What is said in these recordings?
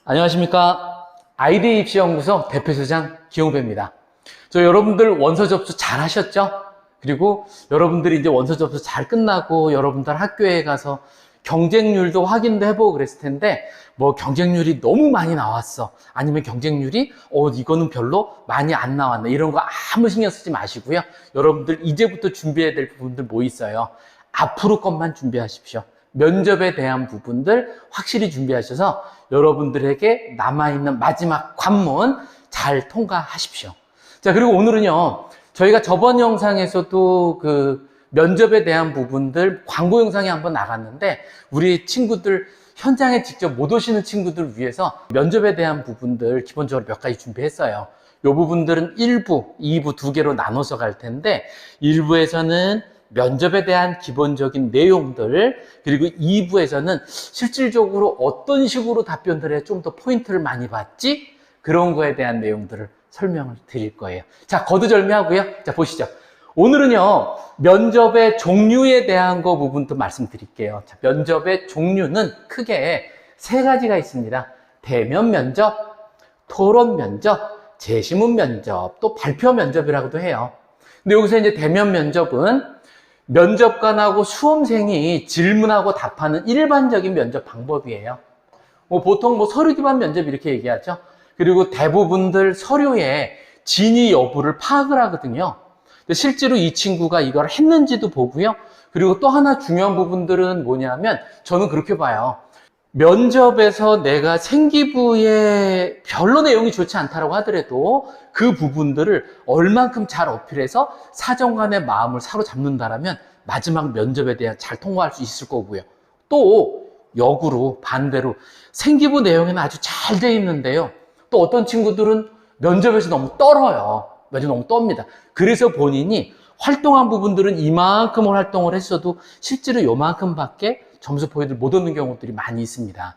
안녕하십니까. 아이디 입시연구소 대표소장 기용배입니다. 여러분들 원서 접수 잘 하셨죠? 그리고 여러분들이 이제 원서 접수 잘 끝나고 여러분들 학교에 가서 경쟁률도 확인도 해보고 그랬을 텐데, 뭐 경쟁률이 너무 많이 나왔어, 아니면 경쟁률이 이거는 별로 많이 안 나왔네, 이런 거 아무 신경 쓰지 마시고요. 여러분들 이제부터 준비해야 될 부분들 뭐 있어요? 앞으로 것만 준비하십시오. 면접에 대한 부분들 확실히 준비하셔서 여러분들에게 남아있는 마지막 관문 잘 통과하십시오. 자, 그리고 오늘은요, 저희가 저번 영상에서도 그 면접에 대한 부분들 광고 영상이 한번 나갔는데, 우리 친구들 현장에 직접 못 오시는 친구들 위해서 면접에 대한 부분들 기본적으로 몇 가지 준비했어요. 이 부분들은 1부, 2부 두 개로 나눠서 갈 텐데, 1부에서는 면접에 대한 기본적인 내용들, 그리고 2부에서는 실질적으로 어떤 식으로 답변들에 좀 더 포인트를 많이 받지? 그런 거에 대한 내용들을 설명을 드릴 거예요. 자, 거두절미하고요. 자, 보시죠. 오늘은요, 면접의 종류에 대한 거 부분도 말씀드릴게요. 자, 면접의 종류는 크게 세 가지가 있습니다. 대면 면접, 토론 면접, 제시문 면접, 또 발표 면접이라고도 해요. 근데 여기서 이제 대면 면접은 면접관하고 수험생이 질문하고 답하는 일반적인 면접 방법이에요. 보통 서류 기반 면접 이렇게 얘기하죠. 그리고 대부분들 서류에 진위 여부를 파악을 하거든요. 근데 실제로 이 친구가 이걸 했는지도 보고요. 그리고 또 하나 중요한 부분들은 뭐냐면, 저는 그렇게 봐요. 면접에서 내가 생기부에 별로 내용이 좋지 않다고 하더라도 그 부분들을 얼만큼 잘 어필해서 사정관의 마음을 사로잡는다라면 마지막 면접에 대한 잘 통과할 수 있을 거고요. 또 역으로 반대로 생기부 내용에는 아주 잘 돼 있는데요, 또 어떤 친구들은 면접에서 너무 떨어요. 면접 너무 떱니다. 그래서 본인이 활동한 부분들은 이만큼을 활동을 했어도 실제로 요만큼밖에 점수 포인트를 못 얻는 경우들이 많이 있습니다.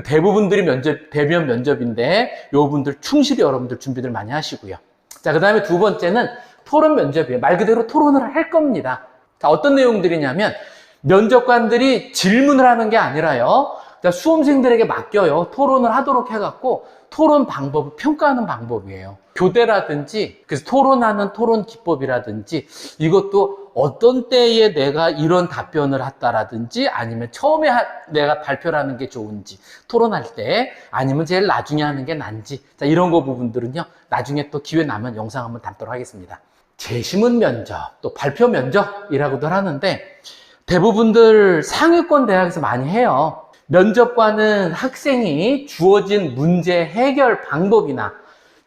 대부분들이 대면 면접인데, 요 분들 충실히 여러분들 준비들 많이 하시고요. 자, 그 다음에 두 번째는 토론 면접이에요. 말 그대로 토론을 할 겁니다. 자, 어떤 내용들이냐면, 면접관들이 질문을 하는 게 아니라요, 자, 수험생들에게 맡겨요. 토론을 하도록 해갖고 토론 방법을 평가하는 방법이에요. 교대라든지, 그래서 토론하는 토론 기법이라든지, 이것도 어떤 때에 내가 이런 답변을 했다라든지, 아니면 처음에 내가 발표를 하는 게 좋은지, 토론할 때, 아니면 제일 나중에 하는 게 난지, 자, 이런 거 부분들은요, 나중에 또 기회 나면 영상 한번 담도록 하겠습니다. 제시문 면접, 또 발표 면접이라고도 하는데, 대부분들 상위권 대학에서 많이 해요. 면접관은 학생이 주어진 문제 해결 방법이나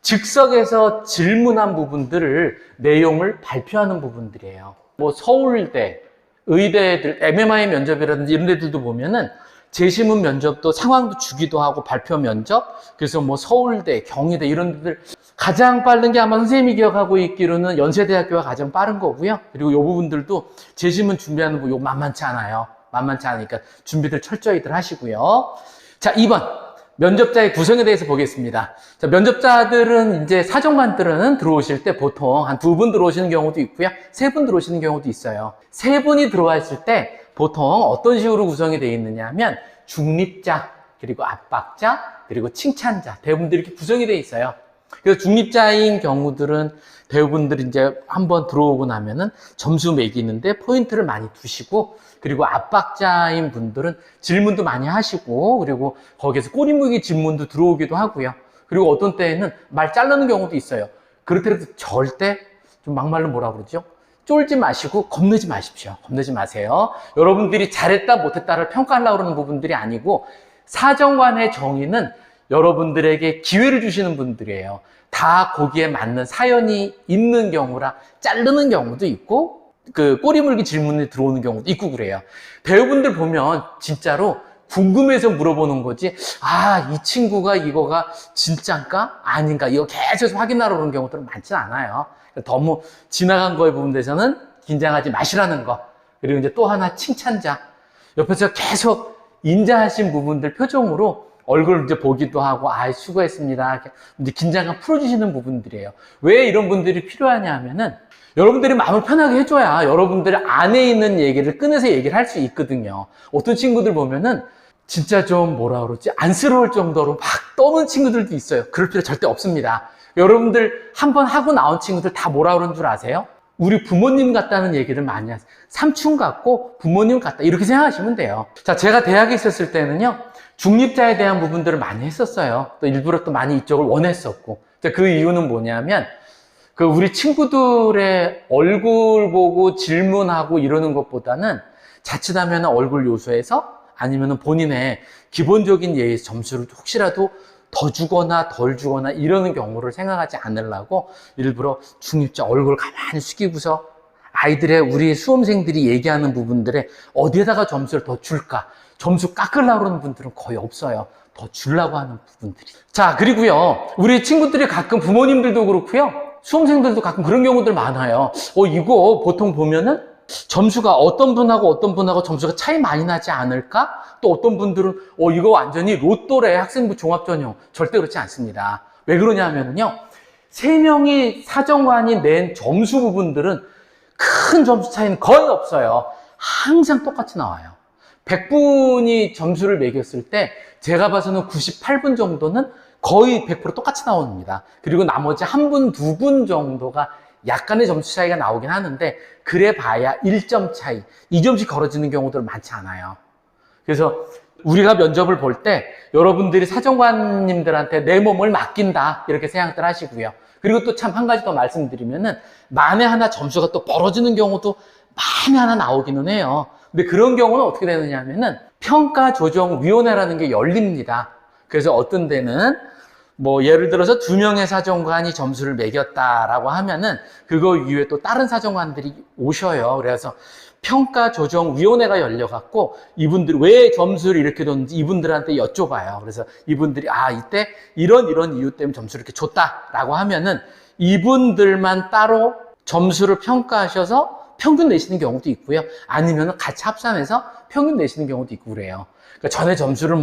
즉석에서 질문한 부분들을, 내용을 발표하는 부분들이에요. 서울대, 의대들, MMI 면접이라든지 이런 데들도 보면은 제시문 면접도 상황도 주기도 하고 발표 면접, 그래서 서울대, 경희대 이런 데들 가장 빠른 게 아마 선생님이 기억하고 있기로는 연세대학교가 가장 빠른 거고요. 그리고 이 부분들도 제시문 준비하는 거 만만치 않아요. 만만치 않으니까 준비들 철저히들 하시고요. 자, 2번. 면접자의 구성에 대해서 보겠습니다. 자, 면접자들은 이제 사정관들은 들어오실 때 보통 한 2분 들어오시는 경우도 있고요. 3분 들어오시는 경우도 있어요. 3분이 들어왔을 때 보통 어떤 식으로 구성이 되어 있느냐 하면, 중립자, 그리고 압박자, 그리고 칭찬자, 대부분들이 이렇게 구성이 되어 있어요. 그래서 중립자인 경우들은 대부분들이 이제 한번 들어오고 나면은 점수 매기는데 포인트를 많이 두시고, 그리고 압박자인 분들은 질문도 많이 하시고, 그리고 거기에서 꼬리무기 질문도 들어오기도 하고요. 그리고 어떤 때에는 말 자르는 경우도 있어요. 그렇더라도 절대 좀 막말로 뭐라 그러죠? 쫄지 마시고 겁내지 마십시오. 겁내지 마세요. 여러분들이 잘했다 못했다를 평가하려고 그러는 부분들이 아니고, 사정관의 정의는 여러분들에게 기회를 주시는 분들이에요. 다 거기에 맞는 사연이 있는 경우라 자르는 경우도 있고, 꼬리물기 질문이 들어오는 경우도 있고 그래요. 배우분들 보면 진짜로 궁금해서 물어보는 거지, 이 친구가 이거가 진짠가? 아닌가? 이거 계속 확인하러 오는 경우들은 많지 않아요. 너무 지나간 거에 부분에서는 긴장하지 마시라는 거. 그리고 이제 또 하나 칭찬자. 옆에서 계속 인자하신 부분들 표정으로 얼굴 이제 보기도 하고, 수고했습니다. 이제 긴장감 풀어주시는 부분들이에요. 왜 이런 분들이 필요하냐 하면은, 여러분들이 마음을 편하게 해줘야 여러분들 안에 있는 얘기를 꺼내서 얘기를 할 수 있거든요. 어떤 친구들 보면은 진짜 좀 뭐라 그러지? 안쓰러울 정도로 막 떠는 친구들도 있어요. 그럴 필요 절대 없습니다. 여러분들 한번 하고 나온 친구들 다 뭐라 그러는 줄 아세요? 우리 부모님 같다는 얘기를 많이 하세요. 삼촌 같고 부모님 같다. 이렇게 생각하시면 돼요. 자, 제가 대학에 있었을 때는요, 중립자에 대한 부분들을 많이 했었어요. 또 일부러 또 많이 이쪽을 원했었고. 그 이유는 뭐냐면, 우리 친구들의 얼굴 보고 질문하고 이러는 것보다는 자칫하면 얼굴 요소에서 아니면 본인의 기본적인 예의 점수를 혹시라도 더 주거나 덜 주거나 이러는 경우를 생각하지 않으려고 일부러 중립자 얼굴 가만히 숙이고서 아이들의 우리 수험생들이 얘기하는 부분들에 어디에다가 점수를 더 줄까? 점수 깎으려고 하는 분들은 거의 없어요. 더 주려고 하는 부분들이. 자, 그리고요, 우리 친구들이 가끔 부모님들도 그렇고요, 수험생들도 가끔 그런 경우들 많아요. 이거 보통 보면은 점수가 어떤 분하고 점수가 차이 많이 나지 않을까? 또 어떤 분들은 이거 완전히 로또래, 학생부 종합전형. 절대 그렇지 않습니다. 왜 그러냐면요, 3명이 사정관이 낸 점수 부분들은 큰 점수 차이는 거의 없어요. 항상 똑같이 나와요. 100분이 점수를 매겼을 때 제가 봐서는 98분 정도는 거의 100% 똑같이 나옵니다. 그리고 나머지 1분, 2분 정도가 약간의 점수 차이가 나오긴 하는데, 그래 봐야 1점 차이, 2점씩 걸어지는 경우들 많지 않아요. 그래서 우리가 면접을 볼 때 여러분들이 사정관님들한테 내 몸을 맡긴다, 이렇게 생각들 하시고요. 그리고 또 참 한 가지 더 말씀드리면은, 만에 하나 점수가 또 벌어지는 경우도 만에 하나 나오기는 해요. 근데 그런 경우는 어떻게 되느냐 하면은, 평가조정위원회라는 게 열립니다. 그래서 어떤 데는 예를 들어서 2명의 사정관이 점수를 매겼다라고 하면은 그거 이후에 또 다른 사정관들이 오셔요. 그래서 평가조정위원회가 열려갖고 이분들이 왜 점수를 이렇게 줬는지 이분들한테 여쭤봐요. 그래서 이분들이 이때 이런 이유 때문에 점수를 이렇게 줬다라고 하면은 이분들만 따로 점수를 평가하셔서 평균 내시는 경우도 있고요. 아니면 같이 합산해서 평균 내시는 경우도 있고 그래요. 그러니까 전에 점수를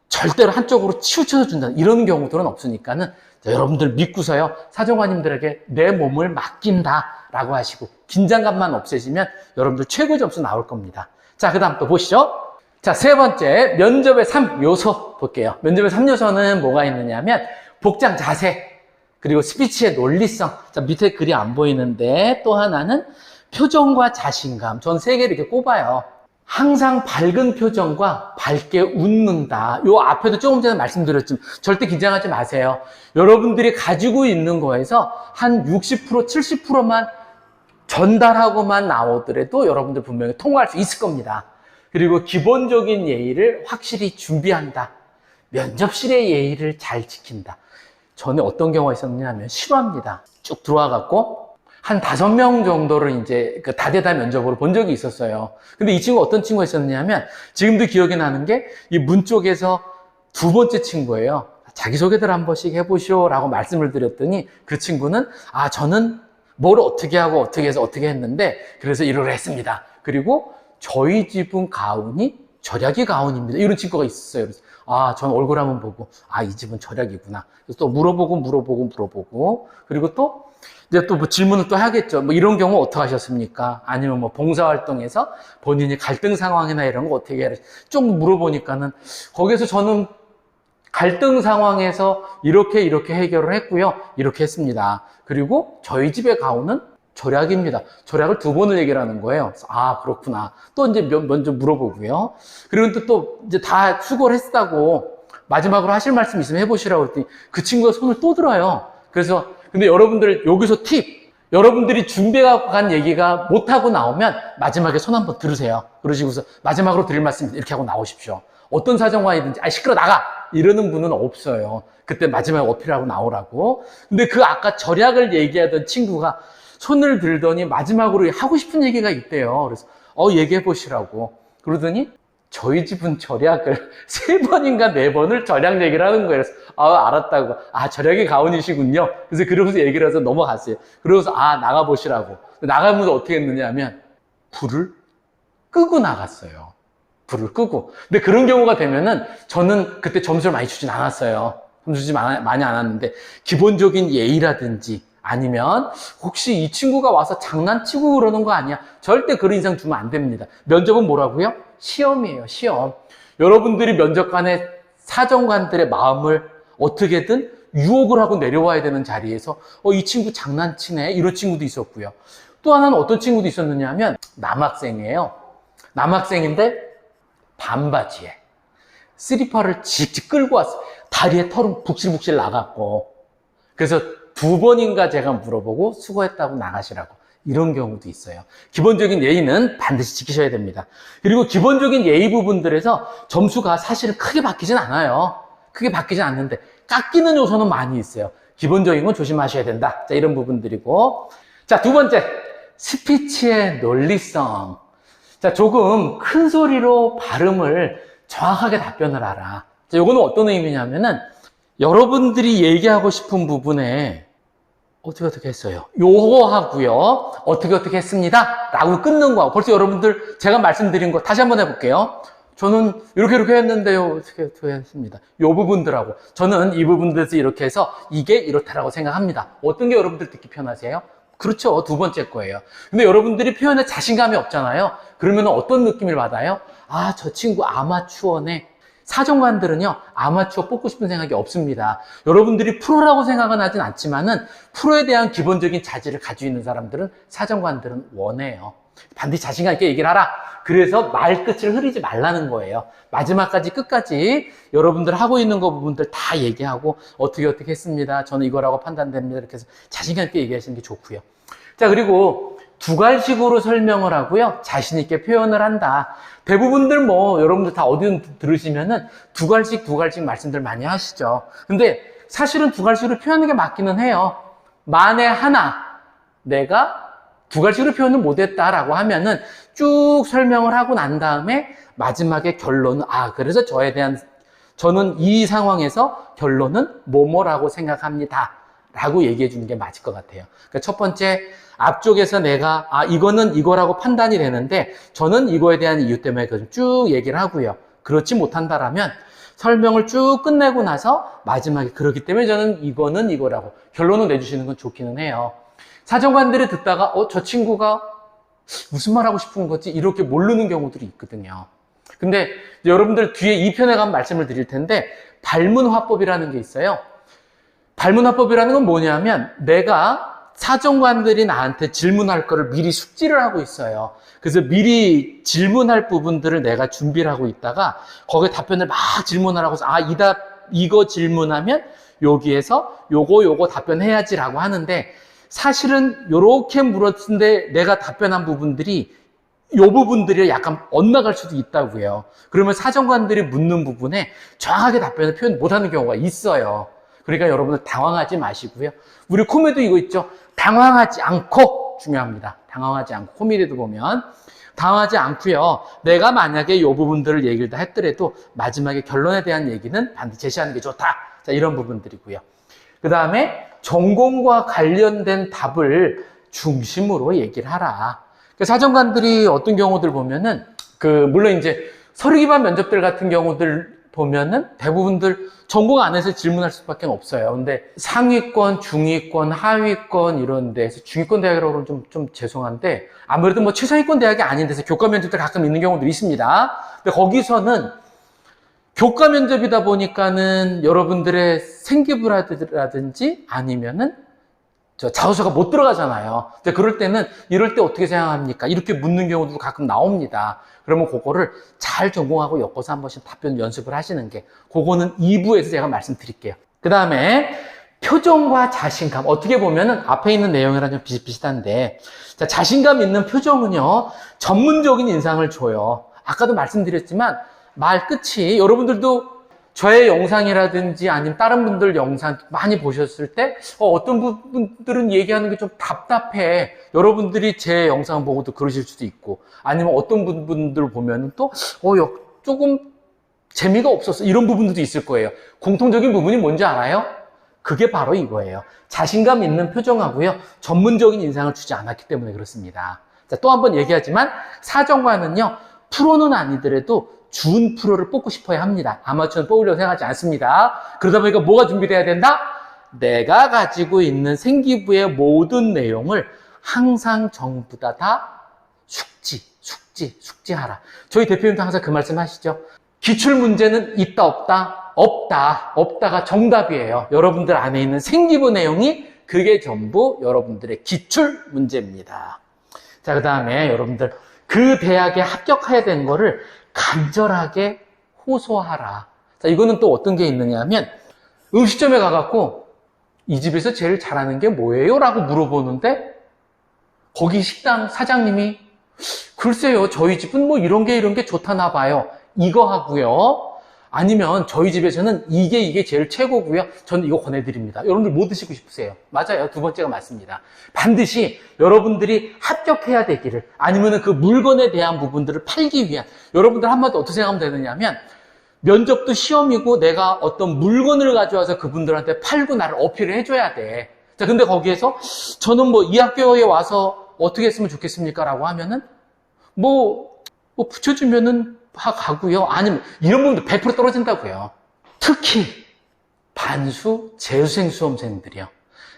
절대로 한쪽으로 치우쳐서 준다, 이런 경우들은 없으니까는 여러분들 믿고서요, 사정관님들에게 내 몸을 맡긴다라고 하시고 긴장감만 없애시면 여러분들 최고 점수 나올 겁니다. 자, 그 다음 또 보시죠. 자, 3번째, 면접의 3요소 볼게요. 면접의 3요소는 뭐가 있느냐면, 복장 자세, 그리고 스피치의 논리성. 자, 밑에 글이 안 보이는데, 또 하나는 표정과 자신감. 전 3개 이렇게 꼽아요. 항상 밝은 표정과 밝게 웃는다. 요 앞에도 조금 전에 말씀드렸지만 절대 긴장하지 마세요. 여러분들이 가지고 있는 거에서 한 60%, 70%만 전달하고만 나오더라도 여러분들 분명히 통과할 수 있을 겁니다. 그리고 기본적인 예의를 확실히 준비한다. 면접실의 예의를 잘 지킨다. 전에 어떤 경우가 있었냐면 실화입니다. 쭉 들어와갖고 한 5명 정도를 이제 다대다 면접으로 본 적이 있었어요. 근데 이 친구 어떤 친구가 있었냐면, 지금도 기억이 나는 게 이 문 쪽에서 2번째 친구예요. 자기소개들 한 번씩 해보시오 라고 말씀을 드렸더니 그 친구는 저는 뭘 어떻게 하고 어떻게 해서 어떻게 했는데 그래서 이걸 했습니다. 그리고 저희 집은 가운이 절약이 가운입니다. 이런 친구가 있었어요. 그래서 전 얼굴 한번 보고 이 집은 절약이구나. 그래서 또 물어보고 그리고 또 이제 또 질문을 또 하겠죠. 이런 경우 어떻게 하셨습니까? 아니면 봉사활동에서 본인이 갈등 상황이나 이런 거 어떻게 해야 좀 물어보니까는 거기서 저는 갈등 상황에서 이렇게 해결을 했고요. 이렇게 했습니다. 그리고 저희 집의 가훈은 절약입니다. 절약을 2번을 얘기를 하는 거예요. 그렇구나. 또 이제 먼저 물어보고요. 그리고 또 이제 다 수고를 했다고 마지막으로 하실 말씀 있으면 해보시라고 했더니 그 친구가 손을 또 들어요. 그래서 근데 여러분들 여기서 팁, 여러분들이 준비해갖고 간 얘기가 못하고 나오면 마지막에 손 한번 들으세요. 그러시고서 마지막으로 드릴 말씀 이렇게 하고 나오십시오. 어떤 사정관이든지 시끄러 나가 이러는 분은 없어요. 그때 마지막에 어필하고 나오라고. 근데 아까 절약을 얘기하던 친구가 손을 들더니 마지막으로 하고 싶은 얘기가 있대요. 그래서 얘기해 보시라고 그러더니 저희 집은 절약을 3번인가 4번을 절약 얘기를 하는 거예요. 그래서 알았다고. 절약이 가훈이시군요. 그래서 그러면서 얘기를 해서 넘어갔어요. 그러고서 나가보시라고. 나가면서 어떻게 했느냐 하면 불을 끄고 나갔어요. 불을 끄고. 근데 그런 경우가 되면은 저는 그때 점수를 많이 주진 않았어요. 점수 주지 많이 않았는데 기본적인 예의라든지 아니면 혹시 이 친구가 와서 장난치고 그러는 거 아니야? 절대 그런 인상 주면 안 됩니다. 면접은 뭐라고요? 시험이에요, 시험. 여러분들이 면접관의 사정관들의 마음을 어떻게든 유혹을 하고 내려와야 되는 자리에서 이 친구 장난치네, 이런 친구도 있었고요. 또 하나는 어떤 친구도 있었느냐 하면 남학생이에요. 남학생인데 반바지에 슬리퍼를 직직 끌고 왔어요. 다리에 털은 북실북실 나갔고, 그래서 2번인가 제가 물어보고 수고했다고 나가시라고. 이런 경우도 있어요. 기본적인 예의는 반드시 지키셔야 됩니다. 그리고 기본적인 예의 부분들에서 점수가 사실은 크게 바뀌진 않아요. 크게 바뀌진 않는데 깎이는 요소는 많이 있어요. 기본적인 건 조심하셔야 된다. 자, 이런 부분들이고. 자, 2번째, 스피치의 논리성. 자, 조금 큰 소리로 발음을 정확하게 답변을 하라. 자, 요거는 어떤 의미냐면은 여러분들이 얘기하고 싶은 부분에 어떻게 했어요? 요거 하고요. 어떻게 했습니다. 라고 끊는 거하고 벌써 여러분들 제가 말씀드린 거 다시 한번 해볼게요. 저는 이렇게 했는데요. 어떻게 했습니다. 요 부분들하고 저는 이 부분들에서 이렇게 해서 이게 이렇다라고 생각합니다. 어떤 게 여러분들 듣기 편하세요? 그렇죠. 2번째 거예요. 근데 여러분들이 표현에 자신감이 없잖아요. 그러면 어떤 느낌을 받아요? 아, 저 친구 아마추어네. 사정관들은요, 아마추어 뽑고 싶은 생각이 없습니다. 여러분들이 프로라고 생각은 하진 않지만은 프로에 대한 기본적인 자질을 가지고 있는 사람들은 사정관들은 원해요. 반드시 자신감 있게 얘기를 하라. 그래서 말끝을 흐리지 말라는 거예요. 마지막까지 끝까지 여러분들 하고 있는 거 부분들 다 얘기하고 어떻게 했습니다. 저는 이거라고 판단됩니다. 이렇게 해서 자신감 있게 얘기하시는 게 좋고요. 자, 그리고 두괄식으로 설명을 하고요. 자신 있게 표현을 한다. 대부분들 여러분들 다 어디든 들으시면은 두괄식 말씀들 많이 하시죠. 근데 사실은 두괄식으로 표현하는 게 맞기는 해요. 만에 하나 내가 두괄식으로 표현을 못했다라고 하면은 쭉 설명을 하고 난 다음에 마지막에 결론은 그래서 저는 이 상황에서 결론은 뭐뭐라고 생각합니다. 라고 얘기해 주는 게 맞을 것 같아요. 그러니까 첫 번째, 앞쪽에서 내가 이거는 이거라고 판단이 되는데 저는 이거에 대한 이유 때문에 쭉 얘기를 하고요. 그렇지 못한다라면 설명을 쭉 끝내고 나서 마지막에 그렇기 때문에 저는 이거는 이거라고 결론을 내주시는 건 좋기는 해요. 사정관들이 듣다가 저 친구가 무슨 말 하고 싶은 거지? 이렇게 모르는 경우들이 있거든요. 근데 여러분들 뒤에 2편에 가면 말씀을 드릴 텐데 발문화법이라는 게 있어요. 발문화법이라는 건 뭐냐면 내가 사정관들이 나한테 질문할 거를 미리 숙지를 하고 있어요. 그래서 미리 질문할 부분들을 내가 준비를 하고 있다가 거기에 답변을 막 질문을 하고서 이거 질문하면 여기에서 요거 답변해야지라고 하는데 사실은 요렇게 물었는데 내가 답변한 부분들이 요 부분들이 약간 엇나갈 수도 있다고요. 그러면 사정관들이 묻는 부분에 정확하게 답변을 표현 못하는 경우가 있어요. 그러니까 여러분들 당황하지 마시고요. 우리 코미디 이거 있죠? 당황하지 않고 중요합니다. 당황하지 않고 코미디도 보면 당황하지 않고요. 내가 만약에 이 부분들을 얘기를 다 했더라도 마지막에 결론에 대한 얘기는 반드시 제시하는 게 좋다. 자, 이런 부분들이고요. 그 다음에 전공과 관련된 답을 중심으로 얘기를 하라. 사정관들이 어떤 경우들 보면은 물론 이제 서류 기반 면접들 같은 경우들 보면은 대부분들 전공 안에서 질문할 수밖에 없어요. 근데 상위권, 중위권, 하위권 이런 데서 중위권 대학이라고 그러면 좀 죄송한데 아무래도 최상위권 대학이 아닌 데서 교과 면접들 가끔 있는 경우들이 있습니다. 근데 거기서는 교과 면접이다 보니까는 여러분들의 생기부라든지 아니면은 자소서가 못 들어가잖아요. 근데 그럴 때는 이럴 때 어떻게 생각합니까? 이렇게 묻는 경우도 가끔 나옵니다. 그러면 그거를 잘 전공하고 엮어서 한 번씩 답변 연습을 하시는 게 그거는 2부에서 제가 말씀드릴게요. 그 다음에 표정과 자신감. 어떻게 보면은 앞에 있는 내용이랑 좀 비슷비슷한데 자, 자신감 있는 표정은요 전문적인 인상을 줘요. 아까도 말씀드렸지만 말 끝이 여러분들도 저의 영상이라든지 아니면 다른 분들 영상 많이 보셨을 때 어떤 분들은 얘기하는 게 좀 답답해. 여러분들이 제 영상 보고도 그러실 수도 있고 아니면 어떤 분들 보면 또 조금 재미가 없었어. 이런 부분들도 있을 거예요. 공통적인 부분이 뭔지 알아요? 그게 바로 이거예요. 자신감 있는 표정하고요. 전문적인 인상을 주지 않았기 때문에 그렇습니다. 자, 또 한 번 얘기하지만 사정관은요. 프로는 아니더라도 준 프로를 뽑고 싶어야 합니다. 아마추어는 뽑으려고 생각하지 않습니다. 그러다 보니까 뭐가 준비돼야 된다? 내가 가지고 있는 생기부의 모든 내용을 항상 전부 다 숙지 숙지하라. 저희 대표님도 항상 그 말씀 하시죠. 기출 문제는 있다, 없다? 없다. 없다가 정답이에요. 여러분들 안에 있는 생기부 내용이 그게 전부 여러분들의 기출 문제입니다. 자, 그 다음에 여러분들 그 대학에 합격해야 되는 거를 간절하게 호소하라. 자, 이거는 또 어떤 게 있느냐 하면 음식점에 가갖고 이 집에서 제일 잘하는 게 뭐예요? 라고 물어보는데 거기 식당 사장님이 글쎄요, 저희 집은 뭐 이런 게 좋다나 봐요. 이거 하고요. 아니면 저희 집에서는 이게 제일 최고고요. 저는 이거 권해드립니다. 여러분들 뭐 드시고 싶으세요? 맞아요. 두 번째가 맞습니다. 반드시 여러분들이 합격해야 되기를, 아니면 그 물건에 대한 부분들을 팔기 위한, 여러분들 한마디 어떻게 생각하면 되느냐 하면 면접도 시험이고 내가 어떤 물건을 가져와서 그분들한테 팔고 나를 어필을 해줘야 돼. 자, 근데 거기에서 저는 뭐 이 학교에 와서 어떻게 했으면 좋겠습니까? 라고 하면은 뭐 붙여주면은 가고요. 아니면 이런 부분도 100% 떨어진다고요. 특히 반수 재수생 수험생들이요.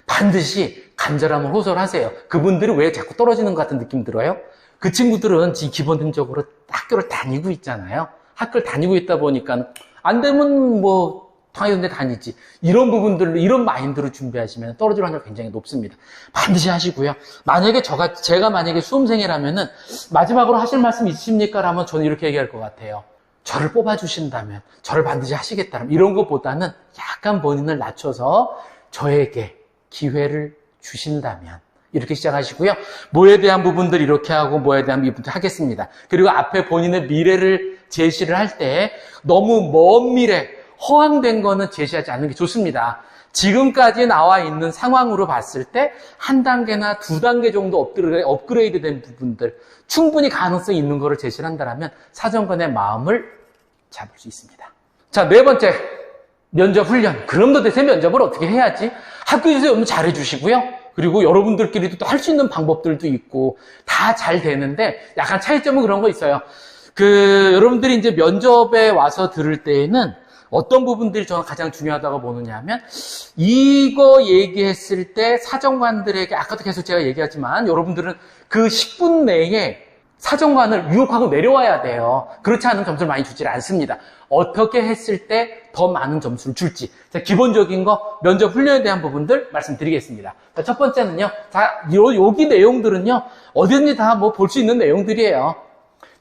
반드시 간절함을 호소를 하세요. 그분들이 왜 자꾸 떨어지는 것 같은 느낌 들어요? 그 친구들은 지금 기본적으로 학교를 다니고 있잖아요. 학교를 다니고 있다 보니까 안 되면 뭐 당연히 다니지. 이런 부분들로, 이런 마인드로 준비하시면 떨어질 확률이 굉장히 높습니다. 반드시 하시고요. 만약에 제가 만약에 수험생이라면은 마지막으로 하실 말씀 있으십니까? 라면 저는 이렇게 얘기할 것 같아요. 저를 뽑아주신다면, 저를 반드시 하시겠다면, 이런 것보다는 약간 본인을 낮춰서 저에게 기회를 주신다면, 이렇게 시작하시고요. 뭐에 대한 부분들 이렇게 하고 뭐에 대한 부분들 하겠습니다. 그리고 앞에 본인의 미래를 제시를 할 때 너무 먼 미래, 허황된 거는 제시하지 않는 게 좋습니다. 지금까지 나와 있는 상황으로 봤을 때 한 단계나 두 단계 정도 업그레이드 된 부분들, 충분히 가능성이 있는 거를 제시를 한다면 사정관의 마음을 잡을 수 있습니다. 자, 네 번째, 면접 훈련. 그럼 도대체 면접을 어떻게 해야지? 학교에서 너무 잘해주시고요. 그리고 여러분들끼리도 또 할 수 있는 방법들도 있고 다 잘 되는데 약간 차이점은 그런 거 있어요. 여러분들이 이제 면접에 와서 들을 때에는 어떤 부분들이 저는 가장 중요하다고 보느냐 하면 이거 얘기했을 때 사정관들에게, 아까도 계속 제가 얘기하지만 여러분들은 그 10분 내에 사정관을 유혹하고 내려와야 돼요. 그렇지 않으면 점수를 많이 주질 않습니다. 어떻게 했을 때 더 많은 점수를 줄지. 자, 기본적인 거 면접 훈련에 대한 부분들 말씀드리겠습니다. 자, 첫 번째는요. 자, 여기 내용들은요. 어디든지 다 뭐 볼 수 있는 내용들이에요.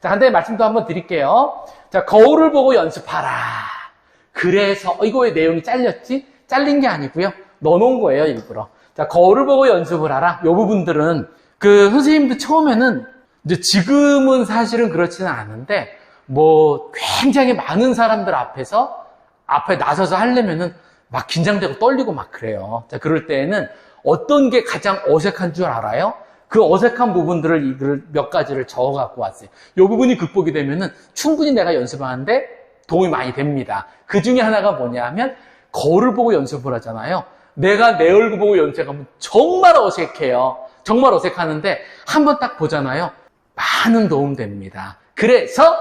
자, 한 대 말씀도 한번 드릴게요. 자, 거울을 보고 연습하라. 그래서 이거 왜 내용이 잘렸지? 잘린 게 아니고요. 넣어놓은 거예요, 일부러. 자, 거울을 보고 연습을 하라. 이 부분들은 선생님도 처음에는 이제 지금은 사실은 그렇지는 않은데 뭐 굉장히 많은 사람들 앞에 나서서 하려면은 막 긴장되고 떨리고 막 그래요. 자, 그럴 때에는 어떤 게 가장 어색한 줄 알아요? 그 어색한 부분들을 몇 가지를 적어 갖고 왔어요. 이 부분이 극복이 되면은 충분히 내가 연습하는데 도움이 많이 됩니다. 그 중에 하나가 뭐냐 하면 거울을 보고 연습을 하잖아요. 내가 내 얼굴 보고 연습하면 정말 어색해요. 정말 어색하는데 한번 딱 보잖아요. 많은 도움 됩니다. 그래서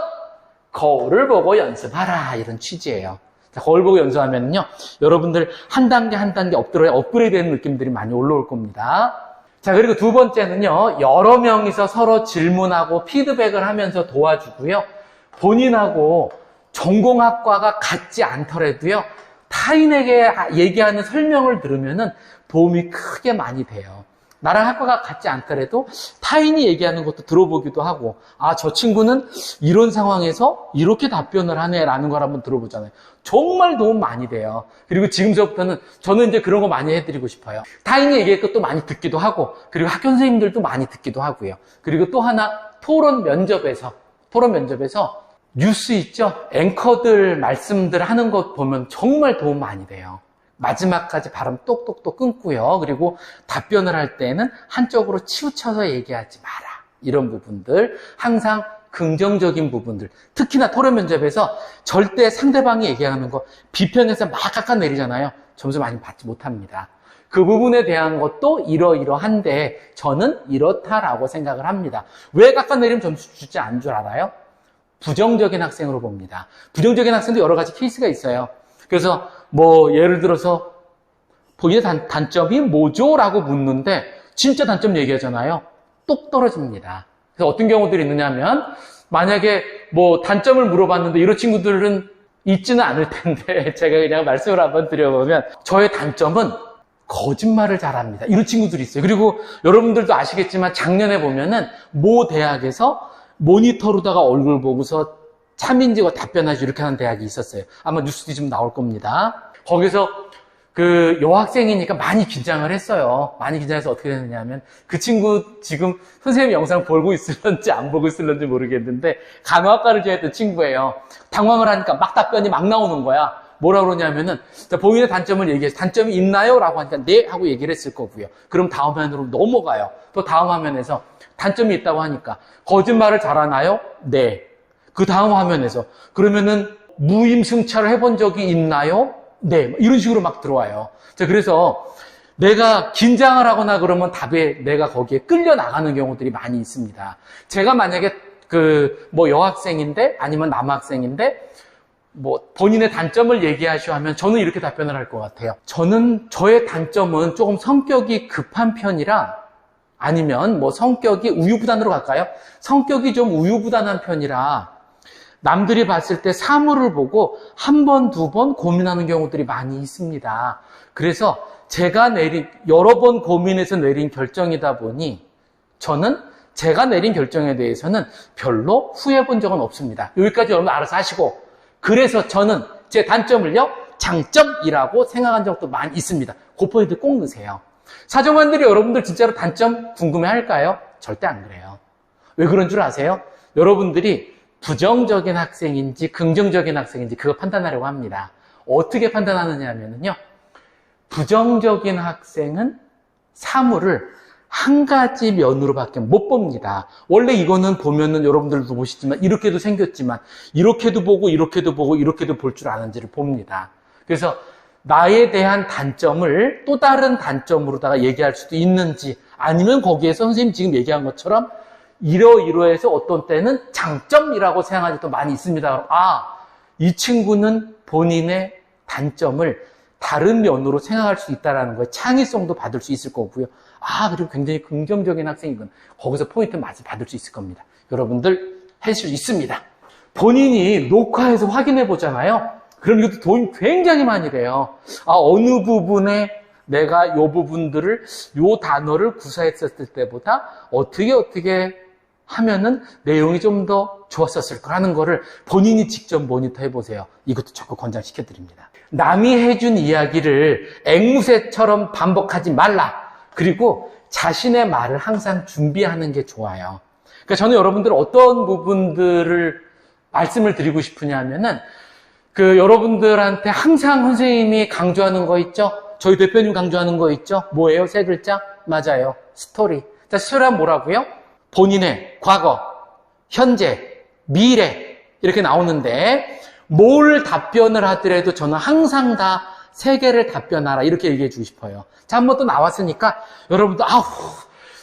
거울을 보고 연습하라, 이런 취지예요. 자, 거울 보고 연습하면요, 여러분들 한 단계 한 단계 업그레이드 되는 느낌들이 많이 올라올 겁니다. 자, 그리고 두 번째는요, 여러 명이서 서로 질문하고 피드백을 하면서 도와주고요. 본인하고 전공학과가 같지 않더라도요, 타인에게 얘기하는 설명을 들으면은 도움이 크게 많이 돼요. 나랑 학과가 같지 않더라도 타인이 얘기하는 것도 들어보기도 하고, 아, 저 친구는 이런 상황에서 이렇게 답변을 하네라는 걸 한번 들어보잖아요. 정말 도움 많이 돼요. 그리고 지금서부터는 저는 이제 그런 거 많이 해드리고 싶어요. 타인이 얘기할 것도 많이 듣기도 하고, 그리고 학교 선생님들도 많이 듣기도 하고요. 그리고 또 하나, 토론 면접에서 뉴스 있죠? 앵커들 말씀들 하는 것 보면 정말 도움 많이 돼요. 마지막까지 발음 똑똑똑 끊고요. 그리고 답변을 할 때는 한쪽으로 치우쳐서 얘기하지 마라. 이런 부분들, 항상 긍정적인 부분들, 특히나 토론 면접에서 절대 상대방이 얘기하는 거 비평해서 막 깎아내리잖아요. 점수 많이 받지 못합니다. 그 부분에 대한 것도 이러이러한데 저는 이렇다라고 생각을 합니다. 왜 깎아내리면 점수 주지 않은 줄 알아요? 부정적인 학생으로 봅니다. 부정적인 학생도 여러 가지 케이스가 있어요. 그래서 뭐 예를 들어서 본인의 단점이 뭐죠? 라고 묻는데 진짜 단점 얘기하잖아요. 똑 떨어집니다. 그래서 어떤 경우들이 있느냐면 만약에 뭐 단점을 물어봤는데 이런 친구들은 있지는 않을 텐데 제가 그냥 말씀을 한번 드려보면 저의 단점은 거짓말을 잘합니다. 이런 친구들이 있어요. 그리고 여러분들도 아시겠지만 작년에 보면은 모 대학에서 모니터로다가 얼굴 보고서 참인지고 답변하지 이렇게 하는 대학이 있었어요. 아마 뉴스도 좀 나올 겁니다. 거기서 그 여학생이니까 많이 긴장을 했어요. 많이 긴장해서 어떻게 됐느냐면 그 친구 지금 선생님 영상 보고 있을런지 안 보고 있을런지 모르겠는데 간호학과를 지냈던 친구예요. 당황을 하니까 막 답변이 막 나오는 거야. 뭐라 그러냐면은 본인의 단점을 얘기해서 단점이 있나요? 라고 하니까 네 하고 얘기를 했을 거고요. 그럼 다음 화면으로 넘어가요. 또 다음 화면에서 단점이 있다고 하니까 거짓말을 잘하나요? 네. 그 다음 화면에서 그러면은 무임승차를 해본 적이 있나요? 네. 이런 식으로 막 들어와요. 자, 그래서 내가 긴장을 하거나 그러면 답에 내가 거기에 끌려 나가는 경우들이 많이 있습니다. 제가 만약에 뭐 여학생인데 아니면 남학생인데 뭐 본인의 단점을 얘기하시오 하면 저는 이렇게 답변을 할 것 같아요. 저의 단점은 조금 성격이 급한 편이라 아니면 뭐 성격이 우유부단으로 갈까요? 성격이 좀 우유부단한 편이라 남들이 봤을 때 사물을 보고 한 번, 두 번 고민하는 경우들이 많이 있습니다. 그래서 제가 여러 번 고민해서 내린 결정이다 보니 저는 제가 내린 결정에 대해서는 별로 후회해 본 적은 없습니다. 여기까지 여러분 알아서 하시고 그래서 저는 제 단점을요 장점이라고 생각한 적도 많이 있습니다. 그 포인트 꼭 넣으세요. 사정관들이 여러분들 진짜로 단점 궁금해할까요? 절대 안 그래요. 왜 그런 줄 아세요? 여러분들이 부정적인 학생인지 긍정적인 학생인지 그거 판단하려고 합니다. 어떻게 판단하느냐 하면요. 부정적인 학생은 사물을 한 가지 면으로밖에 못 봅니다. 원래 이거는 보면은 여러분들도 보시지만 이렇게도 생겼지만 이렇게도 보고 이렇게도 보고 이렇게도 볼 줄 아는지를 봅니다. 그래서 나에 대한 단점을 또 다른 단점으로다가 얘기할 수도 있는지 아니면 거기에서 선생님 지금 얘기한 것처럼 이러이러해서 어떤 때는 장점이라고 생각하는 것도 많이 있습니다. 이 친구는 본인의 단점을 다른 면으로 생각할 수 있다는 거에 창의성도 받을 수 있을 거고요. 그리고 굉장히 긍정적인 학생이군. 거기서 포인트 맛을 받을 수 있을 겁니다. 여러분들 할 수 있습니다. 본인이 녹화해서 확인해 보잖아요. 그럼 이것도 돈이 굉장히 많이 돼요. 어느 부분에 내가 이 부분들을, 이 단어를 구사했었을 때보다 어떻게 하면은 내용이 좀 더 좋았었을 거라는 거를 본인이 직접 모니터 해보세요. 이것도 적극 권장시켜 드립니다. 남이 해준 이야기를 앵무새처럼 반복하지 말라. 그리고 자신의 말을 항상 준비하는 게 좋아요. 그러니까 저는 여러분들 어떤 부분들을 말씀을 드리고 싶으냐 하면은 여러분들한테 항상 선생님이 강조하는 거 있죠? 저희 대표님 강조하는 거 있죠? 뭐예요? 세 글자? 맞아요. 스토리. 자, 스토리란 뭐라고요? 본인의 과거, 현재, 미래 이렇게 나오는데 뭘 답변을 하더라도 저는 항상 다 세 개를 답변하라 이렇게 얘기해 주고 싶어요. 자, 한번 또 나왔으니까 여러분도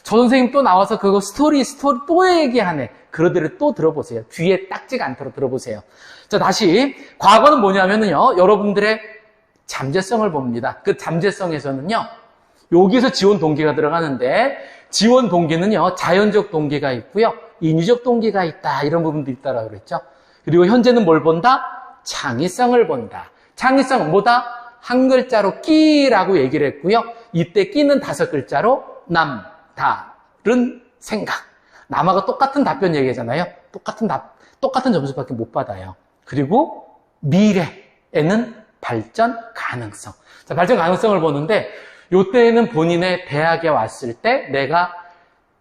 저 선생님 또 나와서 그거 스토리 또 얘기하네. 그러더라도 또 들어보세요. 귀에 딱지가 않도록 들어보세요. 자, 다시 과거는 뭐냐면요. 여러분들의 잠재성을 봅니다. 그 잠재성에서는요. 여기서 지원 동기가 들어가는데 지원 동기는요. 자연적 동기가 있고요. 인위적 동기가 있다. 이런 부분도 있다라고 그랬죠. 그리고 현재는 뭘 본다? 창의성을 본다. 창의성은 뭐다? 한 글자로 끼라고 얘기를 했고요. 이때 끼는 5글자로 남다른 생각. 남하고 똑같은 답변 얘기하잖아요. 똑같은 점수밖에 못 받아요. 그리고 미래에는 발전 가능성. 자, 발전 가능성을 보는데 이때에는 본인의 대학에 왔을 때 내가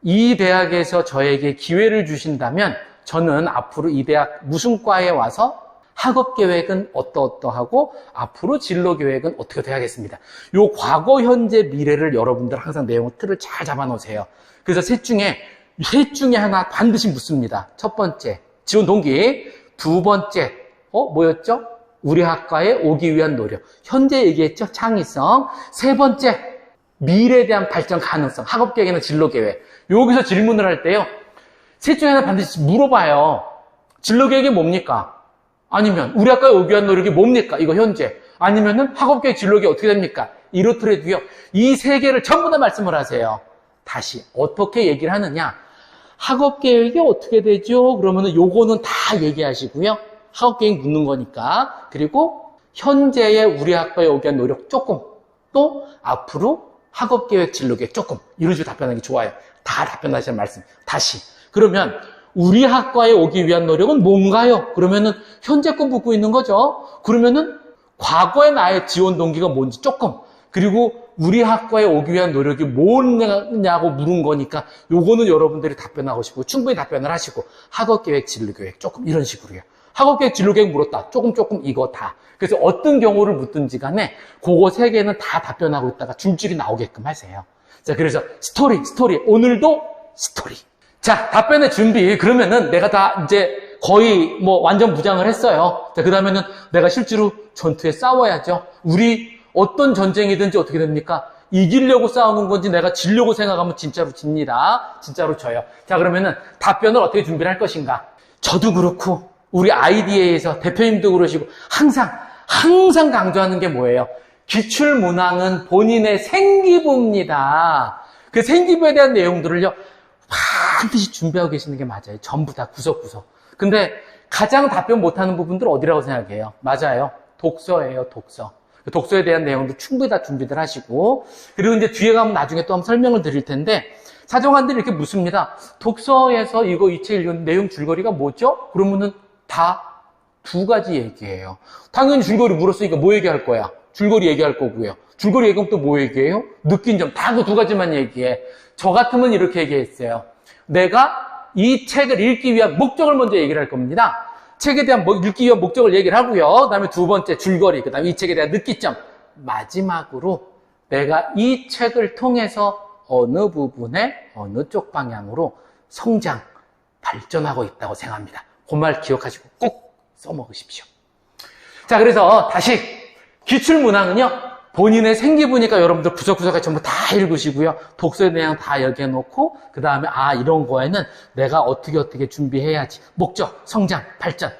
이 대학에서 저에게 기회를 주신다면 저는 앞으로 이 대학 무슨 과에 와서 학업 계획은 어떠하고 앞으로 진로 계획은 어떻게 돼야겠습니다. 요 과거, 현재, 미래를 여러분들 항상 내용 틀을 잘 잡아 놓으세요. 그래서 셋 중에 하나 반드시 묻습니다. 첫 번째, 지원 동기. 두 번째, 뭐였죠? 우리 학과에 오기 위한 노력. 현재 얘기했죠? 창의성. 세 번째, 미래에 대한 발전 가능성. 학업 계획이나 진로 계획. 여기서 질문을 할 때요. 셋 중에 하나 반드시 물어봐요. 진로 계획이 뭡니까? 아니면 우리 학과에 오기 위한 노력이 뭡니까? 이거 현재. 아니면은 학업계획 진로계획이 어떻게 됩니까? 이렇더라도요. 이 세 개를 전부 다 말씀을 하세요. 다시 어떻게 얘기를 하느냐? 학업 계획이 어떻게 되죠? 그러면은 요거는 다 얘기하시고요. 학업 계획 묻는 거니까. 그리고 현재의 우리 학과에 오기 위한 노력 조금, 또 앞으로 학업 계획 진로 계획 조금, 이런 식으로 답변하기 좋아요. 다 답변하시는 말씀. 다시. 그러면 우리 학과에 오기 위한 노력은 뭔가요? 그러면은 현재 거 묻고 있는 거죠. 그러면은 과거의 나의 지원 동기가 뭔지 조금, 그리고 우리 학과에 오기 위한 노력이 뭐냐고 물은 거니까 요거는 여러분들이 답변하고 싶고 충분히 답변을 하시고, 학업계획, 진로계획 조금 이런 식으로요. 학업계획, 진로계획 물었다. 조금 이거 다. 그래서 어떤 경우를 묻든지 간에 그거 세 개는 다 답변하고 있다가 줄줄이 나오게끔 하세요. 자, 그래서 스토리. 오늘도 스토리. 자, 답변의 준비. 그러면은 내가 다 이제 거의 뭐 완전 무장을 했어요. 자, 그 다음에는 내가 실제로 전투에 싸워야죠. 우리 어떤 전쟁이든지 어떻게 됩니까? 이기려고 싸우는 건지 내가 지려고 생각하면 진짜로 집니다. 진짜로 져요. 자, 그러면은 답변을 어떻게 준비를 할 것인가? 저도 그렇고 우리 IDA에서 대표님도 그러시고 항상 강조하는 게 뭐예요? 기출문항은 본인의 생기부입니다. 그 생기부에 대한 내용들을요, 반드시 준비하고 계시는 게 맞아요. 전부 다 구석구석. 근데 가장 답변 못하는 부분들 어디라고 생각해요? 맞아요. 독서예요, 독서. 독서에 대한 내용도 충분히 다 준비들 하시고, 그리고 이제 뒤에 가면 나중에 또 한번 설명을 드릴 텐데, 사정관들이 이렇게 묻습니다. 독서에서 이 책 읽은 내용 줄거리가 뭐죠? 그러면은 다 두 가지 얘기예요. 당연히 줄거리 물었으니까 뭐 얘기할 거야? 줄거리 얘기할 거고요. 줄거리 얘기하면 또 뭐 얘기해요? 느낀 점, 다 그 두 가지만 얘기해. 저 같으면 이렇게 얘기했어요. 내가 이 책을 읽기 위한 목적을 먼저 얘기를 할 겁니다. 책에 대한 읽기 위한 목적을 얘기를 하고요. 그 다음에 두 번째 줄거리, 그 다음에 이 책에 대한 느끼점. 마지막으로 내가 이 책을 통해서 어느 부분에 어느 쪽 방향으로 성장, 발전하고 있다고 생각합니다. 그 말 기억하시고 꼭 써먹으십시오. 자, 그래서 다시 기출문항은요, 본인의 생기부니까 여러분들 구석구석에 전부 다 읽으시고요. 독서에 대한 다 여기해놓고, 그 다음에 이런 거에는 내가 어떻게 준비해야지. 목적, 성장, 발전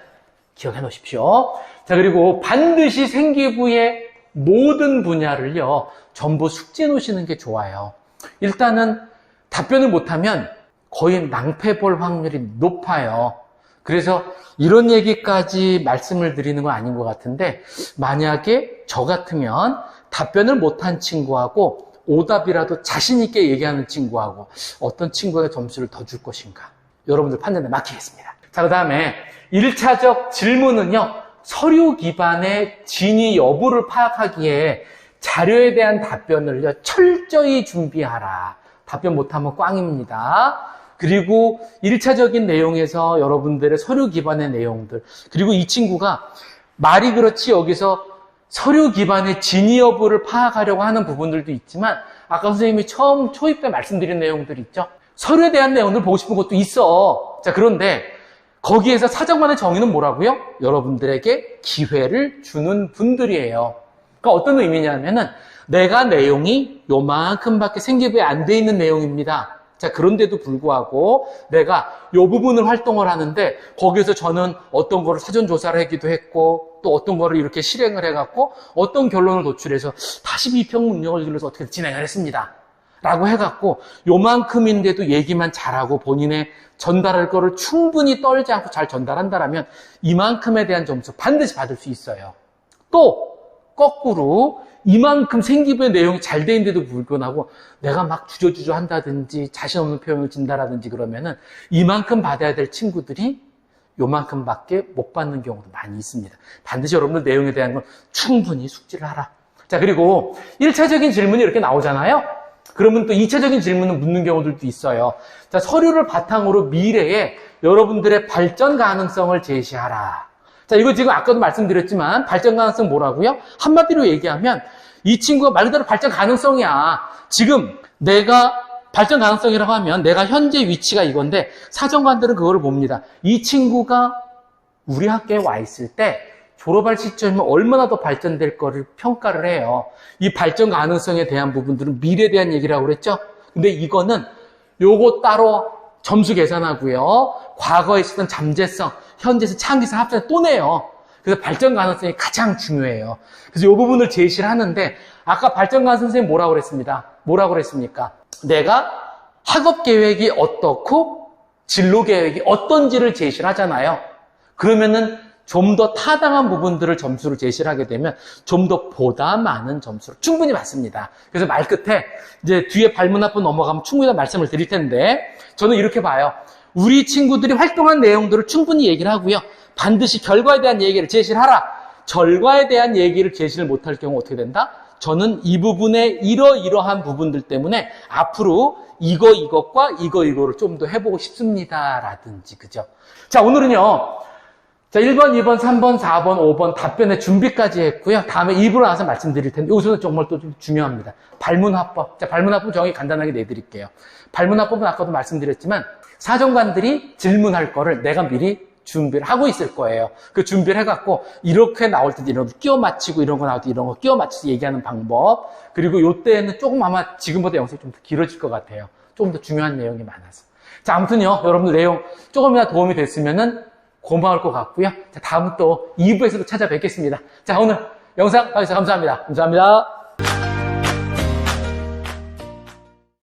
기억해 놓으십시오. 자, 그리고 반드시 생기부의 모든 분야를요, 전부 숙지해 놓으시는 게 좋아요. 일단은 답변을 못하면 거의 낭패 볼 확률이 높아요. 그래서 이런 얘기까지 말씀을 드리는 건 아닌 것 같은데, 만약에 저 같으면 답변을 못한 친구하고 오답이라도 자신 있게 얘기하는 친구하고 어떤 친구가 점수를 더 줄 것인가, 여러분들 판단에 맡기겠습니다. 자, 그 다음에 1차적 질문은요, 서류 기반의 진위 여부를 파악하기에 자료에 대한 답변을 철저히 준비하라. 답변 못하면 꽝입니다. 그리고 1차적인 내용에서 여러분들의 서류 기반의 내용들, 그리고 이 친구가 말이 그렇지 여기서 서류 기반의 진위 여부를 파악하려고 하는 부분들도 있지만, 아까 선생님이 처음 초입 때 말씀드린 내용들 있죠? 서류에 대한 내용들 보고 싶은 것도 있어. 자, 그런데 거기에서 사정관의 정의는 뭐라고요? 여러분들에게 기회를 주는 분들이에요. 그러니까 어떤 의미냐면은 내가 내용이 요만큼밖에 생기부에 안 돼 있는 내용입니다. 자, 그런데도 불구하고 내가 요 부분을 활동을 하는데 거기에서 저는 어떤 거를 사전 조사를 하기도 했고 또 어떤 거를 이렇게 실행을 해갖고 어떤 결론을 도출해서 42평 능력을 길러서 어떻게 진행을 했습니다. 라고 해갖고 요만큼인데도 얘기만 잘하고 본인의 전달할 거를 충분히 떨지 않고 잘 전달한다라면 이만큼에 대한 점수 반드시 받을 수 있어요. 또 거꾸로 이만큼 생기부의 내용이 잘 돼 있는데도 불구하고 내가 막 주저주저 한다든지 자신 없는 표현을 진다라든지 그러면은 이만큼 받아야 될 친구들이 요만큼밖에 못 받는 경우도 많이 있습니다. 반드시 여러분들 내용에 대한 건 충분히 숙지를 하라. 자, 그리고 1차적인 질문이 이렇게 나오잖아요. 그러면 또 2차적인 질문을 묻는 경우들도 있어요. 자, 서류를 바탕으로 미래에 여러분들의 발전 가능성을 제시하라. 자, 이거 지금 아까도 말씀드렸지만 발전 가능성 뭐라고요? 한마디로 얘기하면 이 친구가 말 그대로 발전 가능성이야. 지금 내가 발전 가능성이라고 하면 내가 현재 위치가 이건데 사정관들은 그거를 봅니다. 이 친구가 우리 학교에 와 있을 때 졸업할 시점이면 얼마나 더 발전될 거를 평가를 해요. 이 발전 가능성에 대한 부분들은 미래에 대한 얘기라고 그랬죠? 근데 이거는 요거 따로 점수 계산하고요. 과거에 있었던 잠재성, 현재에서 창의성 합쳐서 또 내요. 그래서 발전 가능성이 가장 중요해요. 그래서 이 부분을 제시를 하는데 아까 발전 가능성 선생님 뭐라고 그랬습니까? 내가 학업 계획이 어떻고 진로 계획이 어떤지를 제시를 하잖아요. 그러면은 좀 더 타당한 부분들을 점수를 제시를 하게 되면 좀 더 보다 많은 점수를 충분히 받습니다. 그래서 말 끝에 이제 뒤에 발문화법 넘어가면 충분히 말씀을 드릴 텐데 저는 이렇게 봐요. 우리 친구들이 활동한 내용들을 충분히 얘기를 하고요. 반드시 결과에 대한 얘기를 제시를 하라. 결과에 대한 얘기를 제시를 못할 경우 어떻게 된다? 저는 이 부분에 이러이러한 부분들 때문에 앞으로 이것과 이거를 좀 더 해보고 싶습니다. 라든지, 그죠? 자, 오늘은요. 자, 1번, 2번, 3번, 4번, 5번 답변의 준비까지 했고요. 다음에 2부로 나와서 말씀드릴 텐데, 여기서는 정말 또 좀 중요합니다. 발문화법. 자, 발문화법 정의 간단하게 내드릴게요. 발문화법은 아까도 말씀드렸지만, 사정관들이 질문할 거를 내가 미리 준비를 하고 있을 거예요. 그 준비를 해갖고, 이렇게 나올 때 이런 거 끼워 맞히고, 이런 거 나올 때 이런 거 끼워 맞춰서 얘기하는 방법. 그리고 요때는 조금 아마 지금보다 영상이 좀 더 길어질 것 같아요. 조금 더 중요한 내용이 많아서. 자, 아무튼요, 여러분들 내용 조금이나 도움이 됐으면은 고마울 것 같고요. 자, 다음 또 2부에서도 찾아뵙겠습니다. 자, 오늘 영상 봐주셔서 감사합니다. 감사합니다.